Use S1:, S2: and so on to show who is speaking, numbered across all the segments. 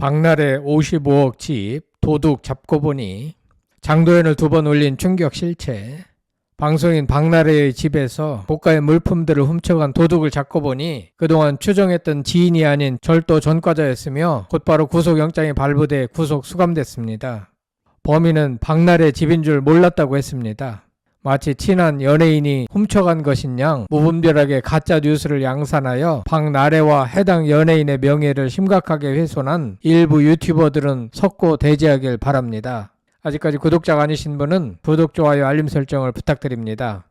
S1: 박나래 55억 집 도둑 잡고 보니 장도연을 2번 올린 충격 실체. 방송인 박나래의 집에서 고가의 물품들을 훔쳐간 도둑을 잡고 보니 그동안 추정했던 지인이 아닌 절도 전과자였으며 곧바로 구속영장이 발부돼 구속 수감됐습니다. 범인은 박나래 집인 줄 몰랐다고 했습니다. 마치 친한 연예인이 훔쳐간 것인 양 무분별하게 가짜 뉴스를 양산하여 박나래와 해당 연예인의 명예를 심각하게 훼손한 일부 유튜버들은 석고 대지하길 바랍니다. 아직까지 구독자가 아니신 분은 구독, 좋아요, 알림 설정을 부탁드립니다.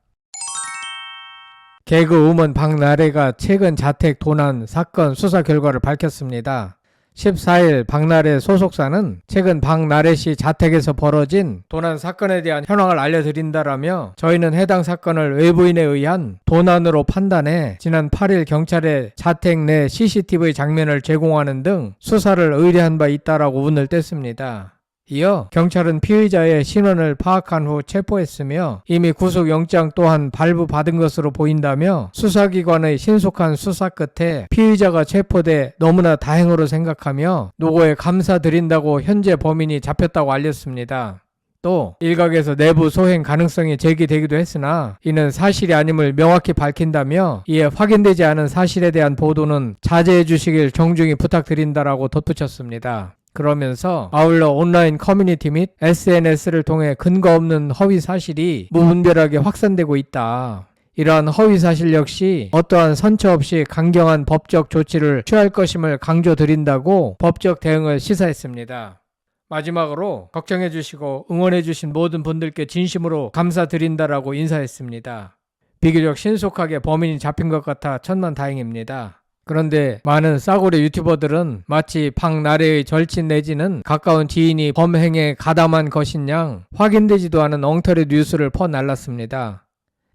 S1: 개그우먼 박나래가 최근 자택 도난 사건 수사 결과를 밝혔습니다. 14일 박나래 소속사는 최근 박나래 씨 자택에서 벌어진 도난 사건에 대한 현황을 알려드린다라며 저희는 해당 사건을 외부인에 의한 도난으로 판단해 지난 8일 경찰에 자택 내 CCTV 장면을 제공하는 등 수사를 의뢰한 바 있다라고 운을 뗐습니다. 이어 경찰은 피의자의 신원을 파악한 후 체포했으며 이미 구속영장 또한 발부받은 것으로 보인다며 수사기관의 신속한 수사 끝에 피의자가 체포돼 너무나 다행으로 생각하며 노고에 감사드린다고 현재 범인이 잡혔다고 알렸습니다. 또 일각에서 내부 소행 가능성이 제기되기도 했으나 이는 사실이 아님을 명확히 밝힌다며 이에 확인되지 않은 사실에 대한 보도는 자제해 주시길 정중히 부탁드린다라고 덧붙였습니다. 그러면서 아울러 온라인 커뮤니티 및 SNS를 통해 근거 없는 허위 사실이 무분별하게 확산되고 있다. 이러한 허위 사실 역시 어떠한 선처 없이 강경한 법적 조치를 취할 것임을 강조드린다고 법적 대응을 시사했습니다. 마지막으로 걱정해주시고 응원해주신 모든 분들께 진심으로 감사드린다라고 인사했습니다. 비교적 신속하게 범인이 잡힌 것 같아 천만다행입니다. 그런데 많은 싸구려 유튜버들은 마치 박나래의 절친 내지는 가까운 지인이 범행에 가담한 것인 양 확인되지도 않은 엉터리 뉴스를 퍼날랐습니다.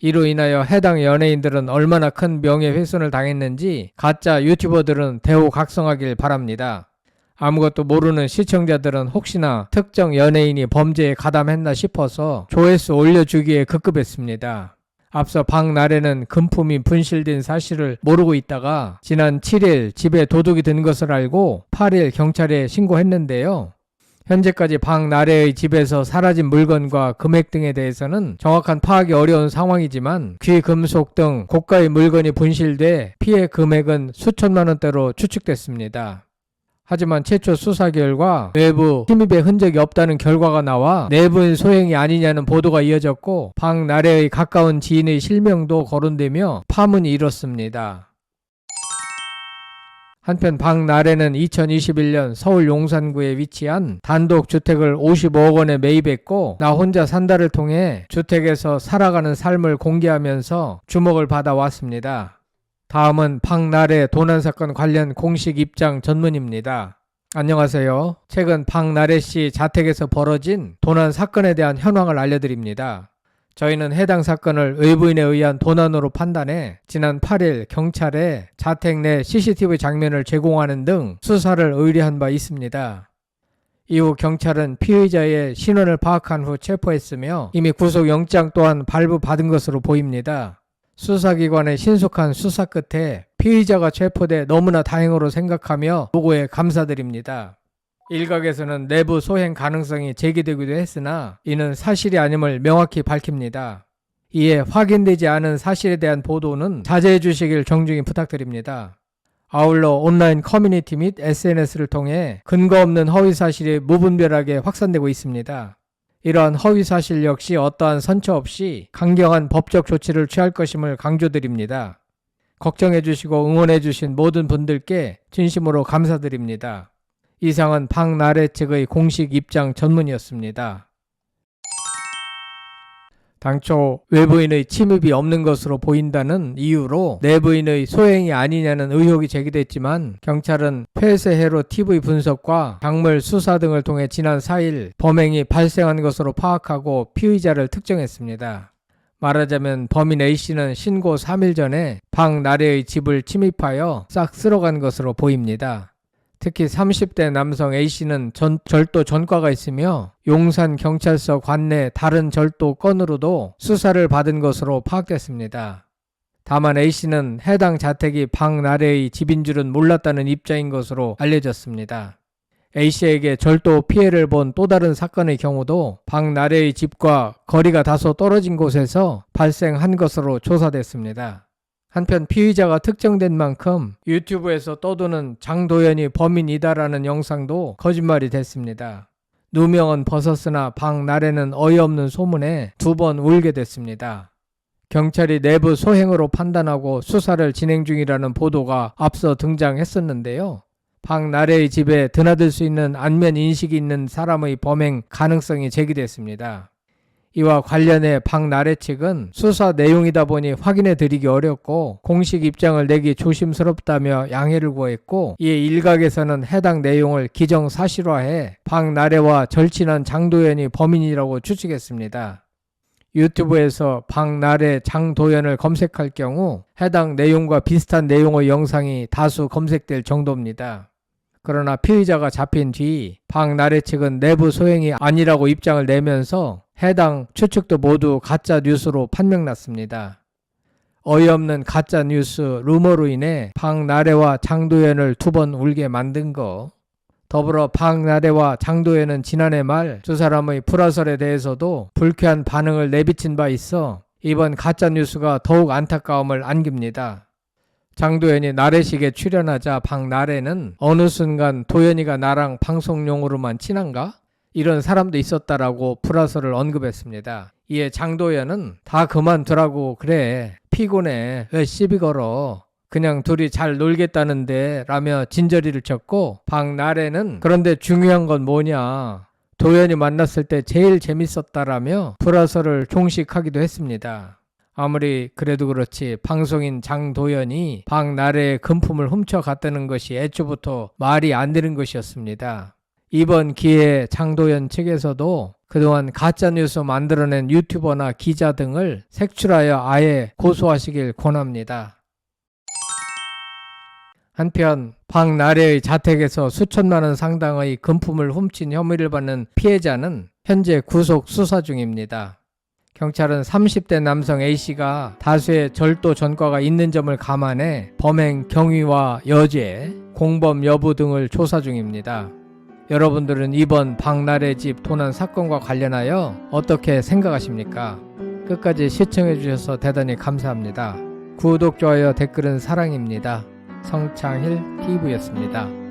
S1: 이로 인하여 해당 연예인들은 얼마나 큰 명예훼손을 당했는지 가짜 유튜버들은 대우각성하길 바랍니다. 아무것도 모르는 시청자들은 혹시나 특정 연예인이 범죄에 가담했나 싶어서 조회수 올려주기에 급급했습니다. 앞서 박나래는 금품이 분실된 사실을 모르고 있다가 지난 7일 집에 도둑이 든 것을 알고 8일 경찰에 신고했는데요. 현재까지 박나래의 집에서 사라진 물건과 금액 등에 대해서는 정확한 파악이 어려운 상황이지만 귀금속 등 고가의 물건이 분실돼 피해 금액은 수천만 원대로 추측됐습니다. 하지만 최초 수사 결과 외부 침입의 흔적이 없다는 결과가 나와 내부인 소행이 아니냐는 보도가 이어졌고 박나래의 가까운 지인의 실명도 거론되며 파문이 일었습니다. 한편 박나래는 2021년 서울 용산구에 위치한 단독주택을 55억 원에 매입했고 나 혼자 산다를 통해 주택에서 살아가는 삶을 공개하면서 주목을 받아왔습니다. 다음은 박나래 도난사건 관련 공식 입장 전문입니다. 안녕하세요. 최근 박나래 씨 자택에서 벌어진 도난 사건에 대한 현황을 알려드립니다. 저희는 해당 사건을 외부인에 의한 도난으로 판단해 지난 8일 경찰에 자택 내 CCTV 장면을 제공하는 등 수사를 의뢰한 바 있습니다. 이후 경찰은 피의자의 신원을 파악한 후 체포했으며 이미 구속영장 또한 발부받은 것으로 보입니다. 수사기관의 신속한 수사 끝에 피의자가 체포돼 너무나 다행으로 생각하며 노고에 감사드립니다. 일각에서는 내부 소행 가능성이 제기되기도 했으나 이는 사실이 아님을 명확히 밝힙니다. 이에 확인되지 않은 사실에 대한 보도는 자제해 주시길 정중히 부탁드립니다. 아울러 온라인 커뮤니티 및 SNS를 통해 근거 없는 허위 사실이 무분별하게 확산되고 있습니다. 이러한 허위 사실 역시 어떠한 선처 없이 강경한 법적 조치를 취할 것임을 강조드립니다. 걱정해 주시고 응원해 주신 모든 분들께 진심으로 감사드립니다. 이상은 박나래 측의 공식 입장 전문이었습니다. 당초 외부인의 침입이 없는 것으로 보인다는 이유로 내부인의 소행이 아니냐는 의혹이 제기됐지만 경찰은 폐쇄회로 TV 분석과 작물 수사 등을 통해 지난 4일 범행이 발생한 것으로 파악하고 피의자를 특정했습니다. 말하자면 범인 A씨는 신고 3일 전에 박나래의 집을 침입하여 싹 쓸어간 것으로 보입니다. 특히 30대 남성 A씨는 절도 전과가 있으며 용산경찰서 관내 다른 절도 건으로도 수사를 받은 것으로 파악됐습니다. 다만 A씨는 해당 자택이 박나래의 집인 줄은 몰랐다는 입장인 것으로 알려졌습니다. A씨에게 절도 피해를 본 또 다른 사건의 경우도 박나래의 집과 거리가 다소 떨어진 곳에서 발생한 것으로 조사됐습니다. 한편 피의자가 특정된 만큼 유튜브에서 떠도는 장도연이 범인이다라는 영상도 거짓말이 됐습니다. 누명은 벗었으나 박나래는 어이없는 소문에 2번 울게 됐습니다. 경찰이 내부 소행으로 판단하고 수사를 진행 중이라는 보도가 앞서 등장했었는데요. 박나래의 집에 드나들 수 있는 안면 인식이 있는 사람의 범행 가능성이 제기됐습니다. 이와 관련해 박나래 측은 수사 내용이다 보니 확인해 드리기 어렵고 공식 입장을 내기 조심스럽다며 양해를 구했고, 이에 일각에서는 해당 내용을 기정사실화해 박나래와 절친한 장도연이 범인이라고 추측했습니다. 유튜브에서 박나래, 장도연을 검색할 경우 해당 내용과 비슷한 내용의 영상이 다수 검색될 정도입니다. 그러나 피의자가 잡힌 뒤 박나래 측은 내부 소행이 아니라고 입장을 내면서 해당 추측도 모두 가짜 뉴스로 판명났습니다. 어이없는 가짜 뉴스 루머로 인해 박나래와 장도연을 2번 울게 만든 거. 더불어 박나래와 장도연은 지난해 말 두 사람의 불화설에 대해서도 불쾌한 반응을 내비친 바 있어 이번 가짜 뉴스가 더욱 안타까움을 안깁니다. 장도연이 나래식에 출연하자 박나래는 어느 순간 도연이가 나랑 방송용으로만 친한가? 이런 사람도 있었다라고 불화설을 언급했습니다. 이에 장도연은 다 그만두라고 그래. 피곤해. 왜 시비 걸어. 그냥 둘이 잘 놀겠다는데 라며 진저리를 쳤고, 박나래는 그런데 중요한 건 뭐냐. 도연이 만났을 때 제일 재밌었다라며 불화설을 종식하기도 했습니다. 아무리 그래도 그렇지 방송인 장도연이 박나래의 금품을 훔쳐갔다는 것이 애초부터 말이 안 되는 것이었습니다. 이번 기회에 장도연 측에서도 그동안 가짜뉴스 만들어낸 유튜버나 기자 등을 색출하여 아예 고소하시길 권합니다. 한편 박나래의 자택에서 수천만 원 상당의 금품을 훔친 혐의를 받는 피해자는 현재 구속 수사 중입니다. 경찰은 30대 남성 A씨가 다수의 절도 전과가 있는 점을 감안해 범행 경위와 여죄, 공범 여부 등을 조사 중입니다. 여러분들은 이번 박나래 집 도난 사건과 관련하여 어떻게 생각하십니까? 끝까지 시청해 주셔서 대단히 감사합니다. 구독, 좋아요, 댓글은 사랑입니다. 성창힐 TV였습니다.